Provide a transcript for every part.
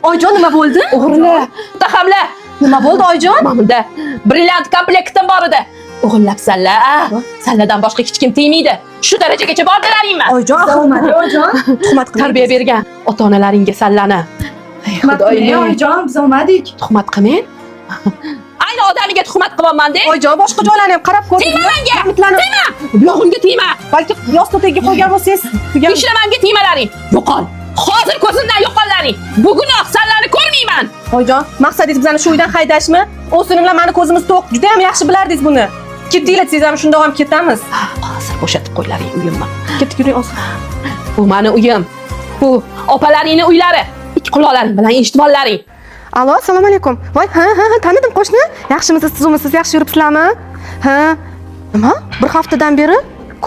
Oyijon nima bo'ldi? O'g'irlar, tahamlar. Nima bo'ldi oyijon? Mamunda brilliant komplektim bor edi. O'g'irlabsanlar. Sanlardan boshqa hech kim tegmaydi. Shu darajagacha bordilaringmi? Oyijon, ahmoqman oyijon. Tuhmat qilmang. Tarbiya bergan ota-onalaringga sallani. Tuhmat qilmang oyijon, biz olmadik. Tuhmat qilmang. Ayni odamiga tuhmat qilyapman-da. Oyijon, boshqa joylarni ham qarab ko'rdim. Tegma menga. Tegma. Buyog'imga tegma. Balki yostiq tagiga qo'ygan bo'lsangiz, Ishlamamga tegmalaring. Yo'qol. Hozir ko'zimdan yo'qollaring. Bugun oqsanlarni ko'rmayman. oyijon, maqsadingiz bizani shu uydan haydashmi? O'zini bilan meni ko'zimiz to'q. Juda ham yaxshi bilardingiz buni. Ketdinglar, siz ham shundoq ham ketamiz. Hozir bo'shatib qo'ylaring uyimni. Ketdik, yuring ozgina. Bu meni uyim. Bu opalaringning uylari. Ikki quloqlaring bilan eshitib ollaring. Alo, assalomu alaykum. Voy, ha, tanidim qo'shni. Yaxshimisiz, sizmi? Yaxshi yuribsizlarmi? Ha. Nima? Bir haftadan beri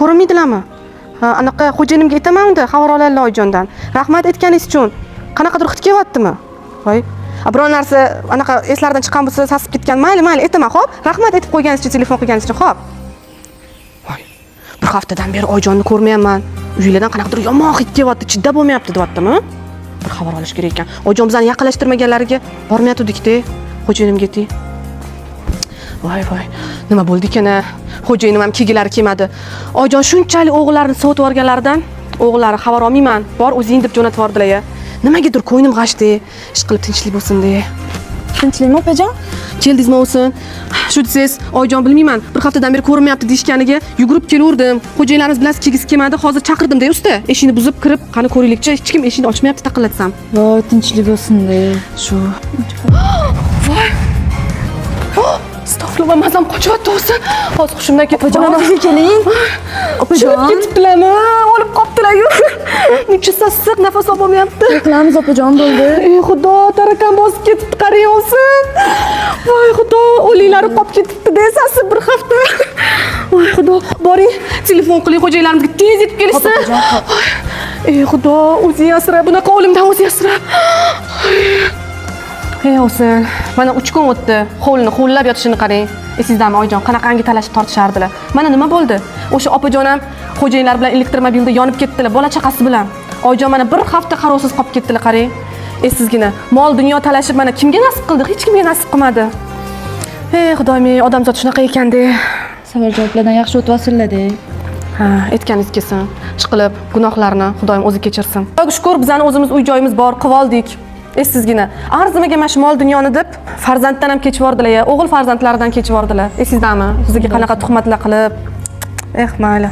ko'rinmaydilarmi? Ha, anaqa xo'jayinimga aytaman unda, xabar olaylar oyijondan. Rahmat aytganingiz uchun. Qanaqadir hid kelyaptimi? Voy, biror narsa anaqa eslaridan chiqqan bo'lsa, sasib ketgan. Mayli, aytaman, xo'p? Rahmat aytib qo'yganingiz uchun, telefon qilganingiz uchun, xo'p? Voy, bir haftadan beri oyijonni ko'rmayapman. Uylardan qanaqadir yomon hid kelyapti, chidda bo'lmayapti, deyaptimi? Bir xabar olish kerak ekan. Oyijon bizani yaqinlashtirmaganlariga bormayotgandik-da. Xo'jayinimga ayting. Voy, nima bo'ldi ekan? Xo'jayinim ham kegilari kelmadi. Oyijon shunchalik o'g'illarni sotib yuborganlaridan o'g'illari xabar olmayman. Bor o'zing deb jo'natib yubordilar-ya. Nimagadir ko'nglim g'ashdi. Ish qilib tinchlik bo'lsin-da. Tinchlikmi opajon? Keldingizmi o'sin? Shu desiz, oyijon bilmayman. Bir haftadan beri ko'rinmayapti deyishganiga yugurib kelurdim. Xo'jayinlarimiz bilan kelgisi kelmadi. Hozir chaqirdim-da usta. Eshikni buzib kirib, qani ko'raylikchi. Hech kim eshikni ochmayapti, taqillatsam. Voy, tinchlik bo'lsin-da. Shu. Voy. Astag'firullah, mazam qochyapti o'zi. Hozir hushimdan ketib Opajon, keling. Opajon, ketibdilarmi? O'lib qolibdilar-yu. Necha sassiq, nafas olmayapti. qilamiz opajon bo'ldi. Ey xudo, tarakan bosib ketibdi, qarang olsin. Voy xudo, o'liklari qolib ketibdi-da, sasib bir hafta. Voy xudo, boring, telefon qiling xo'jayinlarimizga tez yetib kelishsin. Ey xudo, o'zing asra, bunaqa o'limdan o'zing asra. Hey o'sin, mana 3 kun o'tdi. Hovlini ho'llab yotishini qarang. Esizdami oyijon, qanaqangi talashib tortishardilar. Mana nima bo'ldi? O'sha opajon ham xo'jayinlar bilan elektromobilda yonib ketdilar, bola chaqasi bilan. Oyijon mana bir hafta qarovsiz qolib ketdilar, qarang. Esizgina, mol dunyo talashib mana kimga nasib qildi? Hech kimga nasib qilmadi. Hey xudoyim, odamzod shunaqa ekan-da. Savol-javoblardan yaxshi o'tyapsizlar-da. Ha, aytganingiz kelsin. Chiqilib gunohlarni Xudoyim o'zi kechirsin. Xudoga shukr, bizning o'zimiz uy joyimiz bor, qivoldik. Esizgina, arzimaga mana shu mol dunyoni deb farzanddan ham kechib yubordilar-ya, o'g'il farzandlaridan kechib yubordilar. Esizdami? Bizga qanaqa tuhmatlar qilib. Mayli.